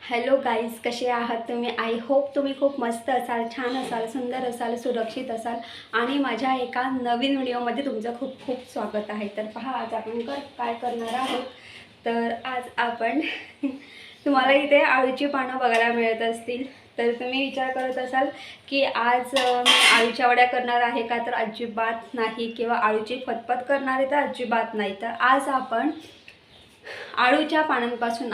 Hello guys, कसे आहात तुम्ही? आय होप तुम्ही खूप मस्त असाल, छान असाल, सुंदर असाल, सुरक्षित असाल आणि माझ्या एका नवीन व्हिडिओमध्ये तुमचं खूप खूप स्वागत आहे. तर पहा, आज आपण काय करणार आहोत. तर आज आपण तुम्हाला इथे आळूची पानं बघायला मिळत असतील. तर तुम्ही विचार करत असाल की आज मी आळूच्या वड्या करणार आहे का? तर अजिबात नाही. किंवा आळूची फतफत करणार आहे तर अजिबात नाही. तर आज आपण आळूच्या पानांपासून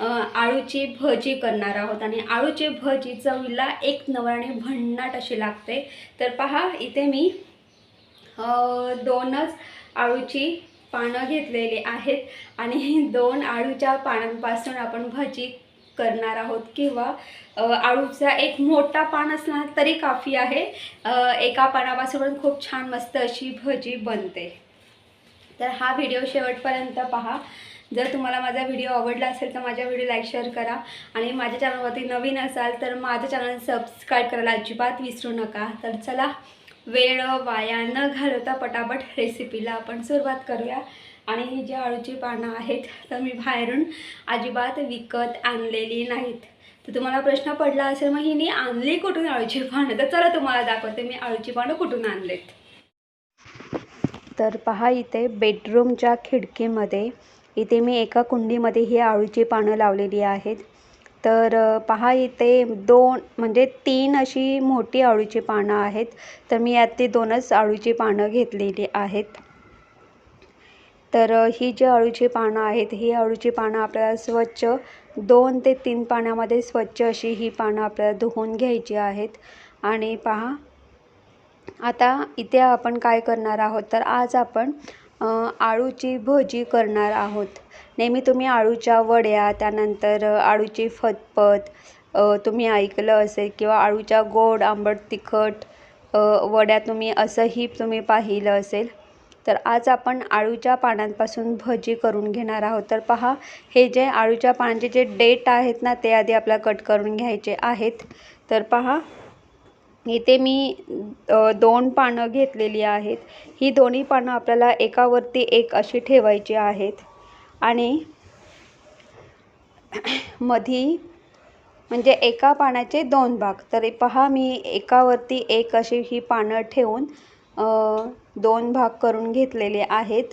आळूची भजी करणार आहोत आणि आळूची भजी चवीला एक नवराने भन्नाट अशी लागते. तर पहा, इथे मी दोनच आळूची पानं घेतलेली आहेत आणि दोन आळूच्या पानांपासून आपण भजी करणार आहोत. किंवा आळूचा एक मोठा पान असला तरी काफी आहे. एका पानापासून खूप छान मस्त अशी भजी बनते. तर हा व्हिडिओ शेवटपर्यंत पहा. जर तुम्हाला माझा व्हिडिओ आवडला असेल तर माझ्या व्हिडिओ लाईक शेअर करा आणि माझ्या चॅनलवरती नवीन असाल तर माझं चॅनल सबस्क्राईब करायला अजिबात विसरू नका. तर चला, वेळ वाया न घालवता पटापट रेसिपीला आपण सुरुवात करूया. आणि ही जी आळूची पानं आहेत तर मी बाहेरून अजिबात विकत आणलेली नाहीत. तर तुम्हाला प्रश्न पडला असेल, मग हिने आणली कुठून आळूची पानं? तर चला तुम्हाला दाखवते मी आळूची पानं कुठून आणलेत. तर पहा, इथे बेडरूमच्या खिडकीमध्ये इथे मी एका कुंडीमध्ये ही आळूची पानं लावलेली आहेत. तर पहा, इथे तीन अशी मोठी आळूची पानं आहेत. तर मी यात दोनच आळूची पानं घेतलेली आहेत. तर ही जी आळूची पानं आहेत, ही आळूची पानं आपल्याला स्वच्छ 2 ते 3 पाण्यामध्ये स्वच्छ अशी ही पानं आपल्याला धुवून घ्यायची आहेत. आणि पहा, आता इथे आपण काय करणार आहोत, तर आज आपण आळूची भजी करणार आहोत. नेहमी तुम्ही आळूच्या वड्या, त्यानंतर आळूची फतफत तुम्ही ऐकलं असेल, किंवा आळूच्या गोड आंबट तिखट वड्या तुम्ही पाहिलं असेल. तर आज आपण आळूच्या पानांपासून भजी करून घेणार आहोत. तर पहा, हे जे आळूच्या पानांचे जे डेट आहेत ना, ते आधी आपल्याला कट करून घ्यायचे आहेत. तर पहा, इथे मी 2 पानं घेतलेली आहेत. ही दोन्ही पानं आपल्याला एकावरती एक अशी ठेवायची आहेत आणि मधी म्हणजे एका पानाचे 2 भाग. तर पहा, मी एकावरती एक अशी ही पानं ठेवून 2 भाग करून घेतलेले आहेत.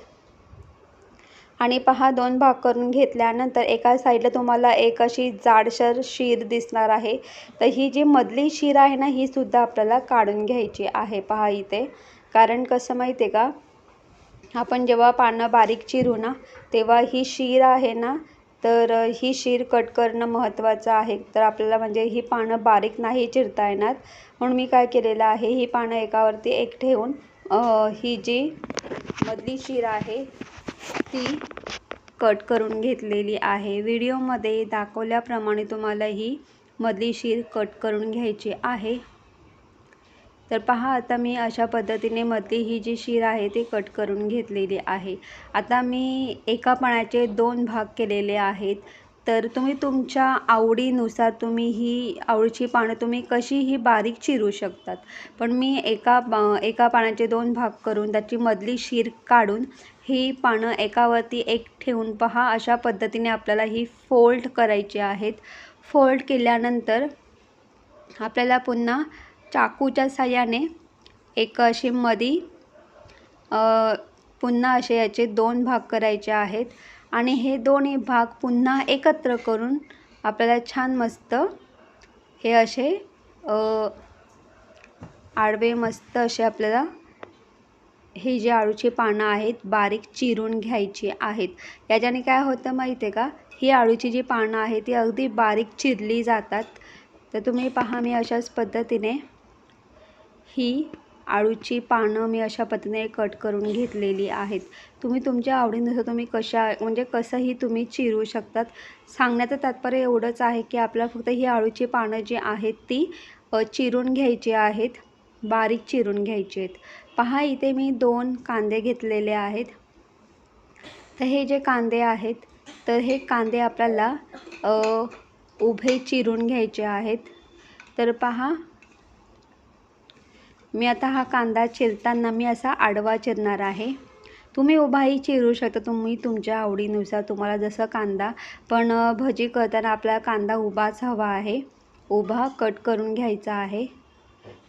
आणि पहा, 2 भाग करून घेतल्यानंतर एका साईडला तुम्हाला एक अशी जाडसर शीर दिसणार आहे. तर ही जी मधली शीर आहे ना, ही सुद्धा आपल्याला काढून घ्यायची आहे. पहा इथे, कारण कसं माहिती आहे का, आपण जेव्हा पानं बारीक चिरू ना, तेव्हा ही शीर आहे ना, तर ही शीर कट करणं महत्त्वाचं आहे. तर आपल्याला म्हणजे ही पानं बारीक नाही चिरता येणार. म्हणून मी काय केलेलं आहे, ही पानं एकावरती एक ठेवून ही जी मधली शीर आहे ती कट करून घेतलेली आहे. व्हिडिओमध्ये दाखवल्याप्रमाणे तुम्हाला ही मधली शीर कट करून घ्यायची आहे. तर पहा, आता मी अशा पद्धतीने मधली ही जी शीर आहे ती कट करून घेतलेली आहे. आता मी एका पानाचे 2 भाग केलेले आहेत. तर तुम्ही तुमच्या आवडीनुसार तुम्ही ही आळूची पानं तुम्ही कशीही बारीक चिरू शकतात. पण मी एका पानाचे 2 भाग करून त्याची मधली शीर काढून ही पानं एकावरती एक ठेवून, पहा, अशा पद्धतीने आपल्याला ही फोल्ड करायची आहेत. फोल्ड केल्यानंतर आपल्याला पुन्हा चाकूच्या साहाय्याने एक अशी पुन्हा असे याचे 2 भाग करायचे आहेत. आणि हे दोन्ही भाग पुन्हा एकत्र करून आपल्याला छान मस्त हे असे आडवे मस्त असे आपल्याला ही जी आळूची पानं आहेत बारीक चिरून घ्यायची आहेत. याच्याने काय होतं माहिती आहे का, ही आळूची जी पानं आहेत ती अगदी बारीक चिरली जातात. तर तुम्ही पहा, मी अशाच पद्धतीने ही आळूची पानं मी अशा पद्धतीने कट करून घेतलेली आहेत. तुम्ही तुमच्या आवडीनुसार तुम्ही कसंही तुम्ही चिरू शकतात. सांगण्याचं तात्पर्य एवढंच आहे की आपल्याला फक्त ही आळूची पानं जी आहेत ती चिरून घ्यायची आहेत, बारीक चिरून घ्यायची आहेत. पहा, इथे मी 2 कांदे घेतलेले आहेत. तर हे जे कांदे आहेत, तर हे कांदे आपल्याला उभे चिरून घ्यायचे आहेत. तर पहा, मी आता हा कांदा चिरताना मी असा आडवा चिरणार आहे. तुम्ही उभाही चिरू शकता, तुम्ही तुमच्या आवडीनुसार तुम्हाला जसं कांदा, पण भजी करताना आपल्याला कांदा उभाच हवा आहे, उभा कट करून घ्यायचा आहे।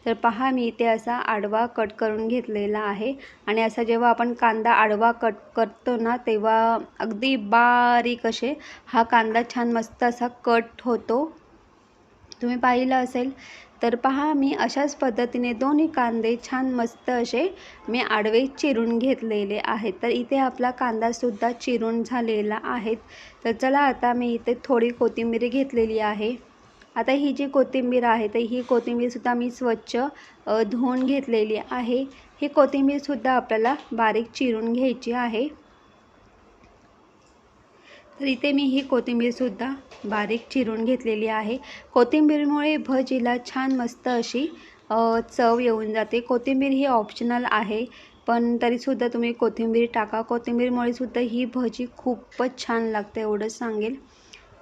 तर पहा मी इथे असा आडवा कट करून घेतलेला आहे आणि असा जेव्हा आपण कांदा आडवा कट करतो ना तेव्हा अगदी बारीक असे हा कांदा छान मस्त असा कट होतो, तुम्ही पाहिलं असेल। तर पहा मी अशाच पद्धतीने दोन्ही कांदे छान मस्त असे मी आडवे चिरून घेतलेले आहेत। तर इथे आपला कांदासुद्धा चिरून झालेला आहे। तर चला आता मी इथे थोडी कोथिंबीर घेतलेली आहे। आता ही जी कोथिंबीर आहे तर ही कोथिंबीरसुद्धा मी स्वच्छ धुवून घेतलेली आहे। ही कोथिंबीरसुद्धा आपल्याला बारीक चिरून घ्यायची आहे। तर इथे मी ही कोथिंबीरसुद्धा बारीक चिरून घेतलेली आहे। कोथिंबीरमुळे भजीला छान मस्त अशी चव येऊन जाते। कोथिंबीर ही ऑप्शनल आहे, पण तरीसुद्धा तुम्ही कोथिंबीर टाका, कोथिंबीरमुळे सुद्धा ही भजी खूपच छान लागते एवढंच सांगेल।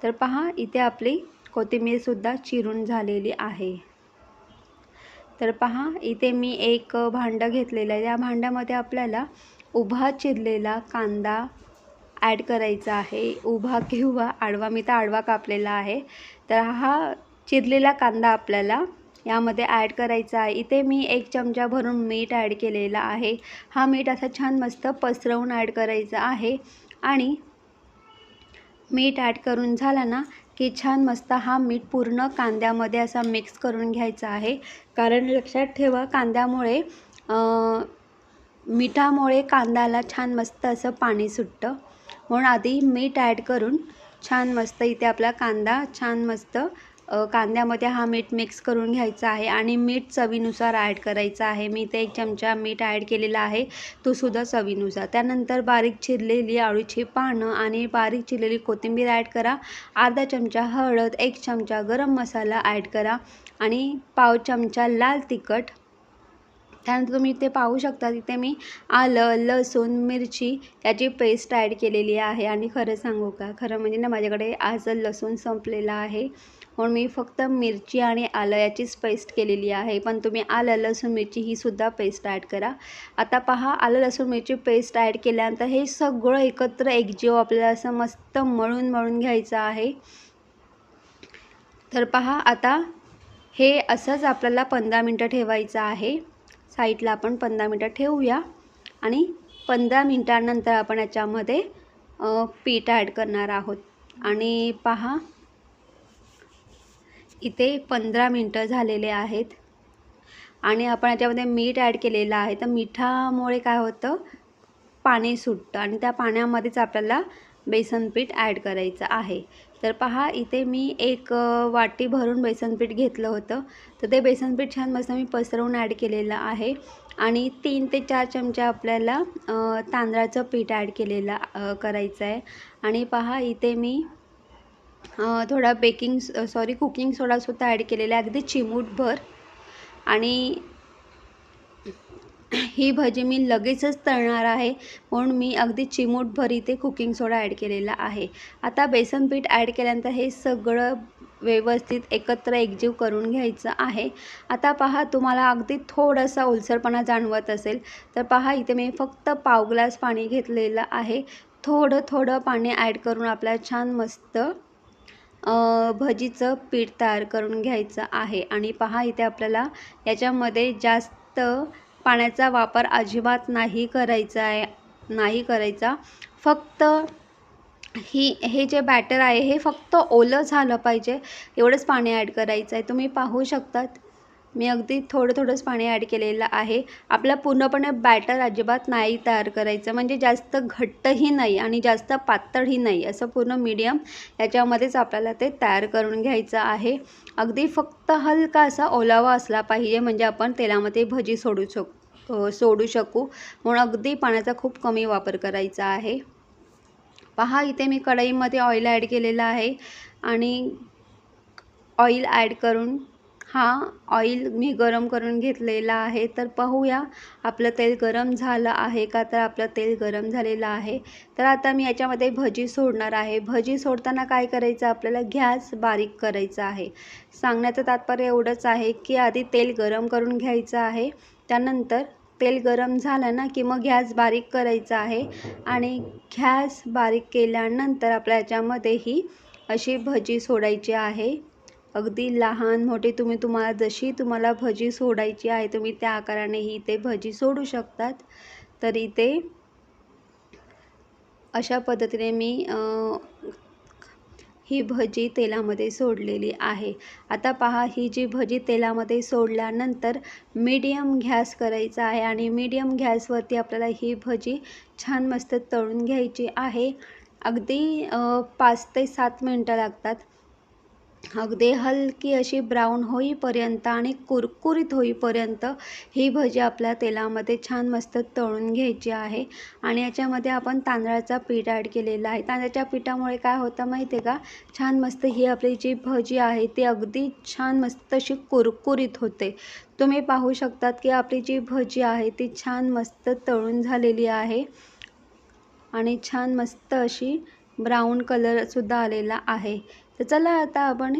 तर पहा इथे आपली कोथिंबीरसुद्धा चिरून झालेली आहे। तर पहा इथे मी एक भांडं घेतलेलं आहे, या भांड्यामध्ये आपल्याला उभा चिरलेला कांदा ॲड करायचा आहे, उभा किंवा आडवा, मी तर आडवा कापलेला आहे। तर हा चिरलेला कांदा आपल्याला यामध्ये ॲड करायचा आहे। इथे मी 1 चमचा भरून मीठ ॲड केलेला आहे। हा मीठ असा छान मस्त पसरवून ॲड करायचा आहे आणि मीठ ॲड करून झाला ना की छान मस्त हा मीठ पूर्ण कांद्यामध्ये असा मिक्स करून घ्यायचा आहे। कारण लक्षात ठेवा कांद्यामुळे मिठामुळे कांद्याला छान मस्त असं पाणी सुटतं, म्हणून आधी मीठ ॲड करून छान मस्त इथे आपला कांदा छान मस्त कांद्यामध्ये हा मीठ मिक्स करून घ्यायचा आहे आणि मीठ चवीनुसार ॲड करायचं आहे। मी इथे 1 चमचा मीठ ॲड केलेला आहे, तो सुद्धा चवीनुसार। त्यानंतर बारीक चिरलेली अळूची पानं आणि बारीक चिरलेली कोथिंबीर ॲड करा। अर्धा चमचा हळद, 1 चमचा गरम मसाला ॲड करा आणि पाव चमचा लाल तिखट। त्यानंतर तुम्ही इथे पाहू शकता, तिथे मी आलं, लसूण, मिरची याची पेस्ट ॲड केलेली आहे। आणि खरं सांगू का, खरं म्हणजे ना माझ्याकडे आज लसूण संपलेला आहे, म्हणून मी फक्त मिरची आणि आलं याचीच पेस्ट केलेली आहे, पण तुम्ही आलं, लसूण, मिरची ही सुद्धा पेस्ट ॲड करा। आता पहा आलं, लसूण, मिरची पेस्ट ॲड केल्यानंतर हे सगळं एकत्र एकजीव आपल्याला असं मस्त मळून घ्यायचं आहे। तर पहा आता हे असंच आपल्याला 15 मिनटं ठेवायचं आहे। साईडला आपण 15 मिनटं ठेवूया आणि 15 मिनटानंतर आपण याच्यामध्ये पीठ ॲड करणार आहोत। आणि पहा इथे 15 मिनटं झालेले आहेत आणि आपण याच्यामध्ये मीठ ॲड केलेलं आहे। तर मिठामुळे काय होतं, पाणी सुटतं आणि त्या पाण्यामध्येच आपल्याला बेसन पीठ ॲड करायचं आहे। तर पहा इथे मी 1 वाटी भरून बेसन पीठ घेतलं होतं, तर ते बेसन पीठ छान मस्त मी पसरवून ॲड केलेलं आहे आणि 3 ते 4 चमचे आपल्याला तांदळाचं पीठ ॲड केलेलं करायचं आहे। आणि पहा इथे मी थोडा कुकिंग सोडासुद्धा ॲड केलेला आहे, अगदी चिमूटभर। आणि ही भजी मी लगेचच तळणार आहे, म्हणून मी अगदी चिमूटभर इथे कुकिंग सोडा ॲड केलेला आहे। आता बेसन पीठ ॲड केल्यानंतर हे सगळं व्यवस्थित एकत्र एकजीव करून घ्यायचं आहे। आता पहा तुम्हाला अगदी थोडासा ओलसरपणा जाणवत असेल, तर पहा इथे मी फक्त पाव ग्लास पाणी घेतलेलं आहे। थोडं पाणी ॲड करून आपल्याला छान मस्त भजीचं पीठ तयार करून घ्यायचं आहे। आणि पहा इथे आपल्याला याच्यामध्ये जास्त पाण्याचा वापर अजिबात नाही करायचा, फक्त हे जे बॅटर आहे हे फक्त ओलं झालं पाहिजे एवढंच पाणी ॲड करायचं आहे। तुम्ही पाहू शकतात मी अगदी थोडंच पाणी ॲड केलेलं आहे। आपला पूर्णपणे बॅटर अजिबात नाही तयार करायचं, म्हणजे जास्त घट्टही नाही आणि जास्त पातळही नाही, असं पूर्ण मीडियम याच्यामध्येच आपल्याला ते तयार करून घ्यायचं आहे। अगदी फक्त हलका असा ओलावा असला पाहिजे, म्हणजे आपण तेलामध्ये भजी सोडू शकू, म्हणून अगदी पाण्याचा खूप कमी वापर करायचा आहे। पहा इथे मी कढईमध्ये ऑइल ॲड केलेलं आहे आणि ऑइल ॲड करून ऑइल मी गरम करून घेतलेला आहे। तर पाहूया आपलं तेल गरम झालं आहे का, तर आपलं तेल गरम झालेलं आहे। तर आता मी याच्यामध्ये भजी सोडणार आहे। भजी सोडताना काय करायचं, आपल्याला गॅस बारीक करायचा आहे। सांगण्याचं तात्पर्य एवढंच आहे की आधी तेल गरम करून घ्यायचं आहे, त्यानंतर तेल गरम झालं ना की मग गॅस बारीक करायचा आहे आणि गॅस बारीक केल्यानंतर आपल्या याच्यामध्ये ही अशी भजी सोडायची आहे। अगदी लहान मोठी तुम्हाला जशी तुम्हाला भजी सोडायची आहे तुम्ही त्या आकाराने ही इथे भजी सोडू शकतात। तर इथे अशा पद्धतीने मी ही भजी तेलामध्ये सोडलेली आहे। आता पहा ही जी भजी तेलामध्ये सोडल्यानंतर मीडियम गॅस करायचा आहे आणि मीडियम गॅसवरती आपल्याला ही भजी छान मस्त तळून घ्यायची आहे। अगदी 5 ते 7 मिनटं लागतात। अगदी हलकी अशी ब्राऊन होईपर्यंत आणि कुरकुरीत होईपर्यंत ही भजी आपल्या तेलामध्ये छान मस्त तळून घ्यायची आहे। आणि याच्यामध्ये आपण तांदळाचा पीठ ॲड केलेला आहे। तांदळाच्या पिठामुळे काय होतं माहिती आहे का, छान मस्त ही आपली जी भजी आहे ती अगदी छान मस्त अशी कुरकुरीत होते। तुम्ही पाहू शकतात की आपली जी भजी आहे ती छान मस्त तळून झालेली आहे आणि छान मस्त अशी ब्राऊन कलरसुद्धा आलेला आहे। तर चला आता आपण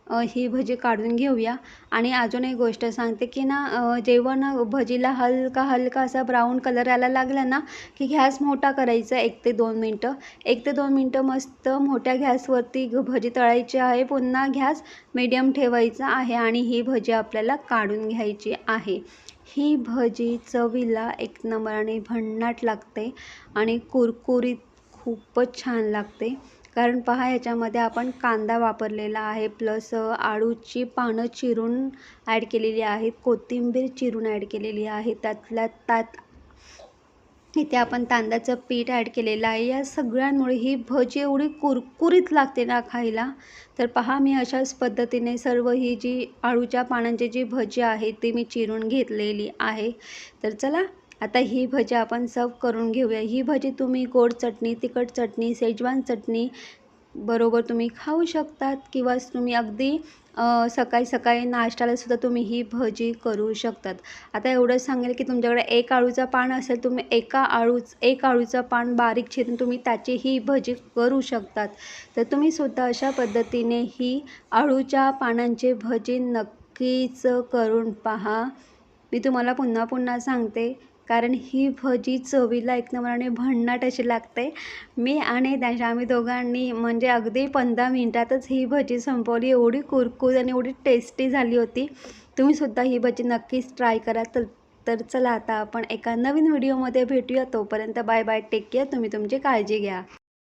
ही भजी काढून घेऊया। आणि अजून एक गोष्ट सांगते की ना जेव्हा ना भजीला हलका असा ब्राऊन कलर यायला लागला ना की गॅस मोठा करायचा 1 ते 2 मिनटं। 1 ते 2 मिनटं मस्त मोठ्या गॅसवरती भजी तळायची आहे। पुन्हा गॅस मीडियम ठेवायचा आहे आणि ही भजी आपल्याला काढून घ्यायची आहे। ही भजी चवीला एक नंबर आणि भन्नाट लागते आणि कुरकुरीत खूपच छान लागते। कारण पहा याच्यामध्ये आपण कांदा वापरलेला आहे, प्लस आळूची पानं चिरून ॲड केलेली आहेत, कोथिंबीर चिरून ॲड केलेली आहे, त्यातल्या त्यात इथे आपण तांदळाचं पीठ ॲड केलेलं आहे। या सगळ्यांमुळे ही भजी एवढी कुरकुरीत लागते ना खायला। तर पहा मी अशाच पद्धतीने सर्व ही जी आळूच्या पानांची जी भजी आहे ती मी चिरून घेतलेली आहे। तर चला आता ही भजी आपण सर्व करून घेऊया। ही भजी तुम्ही गोड चटणी, तिखट चटणी, शेजवान चटणी बरोबर तुम्ही खाऊ शकतात किंवा तुम्ही अगदी सकाळी नाश्त्याला सुद्धा तुम्ही ही भजी करू शकतात। आता एवढं सांगेल की तुमच्याकडे एक आळूचा पान असेल, तुम्ही एक आळूचं पान बारीक चिरून तुम्ही त्याची ही भजी करू शकतात। तर तुम्ही सुद्धा अशा पद्धतीने ही आळूच्या पानांची भजी नक्कीच करून पहा। मी तुम्हाला पुन्हा सांगते कारण ही भजी चवीला एक नंबराने भन्नाट अशी लागते। मी आणि आम्ही दोघांनी म्हणजे अगदी 15 मिनिटातच ही भजी संपवली। एवढी कुरकुरीत आणि एवढी टेस्टी झाली होती। तुम्ही सुद्धा ही भजी नक्कीच ट्राय करा। तर चला आता आपण एका नवीन व्हिडिओमध्ये भेटूया। तोपर्यंत बाय बाय, टेक केअर, तुम्ही तुमची काळजी घ्या।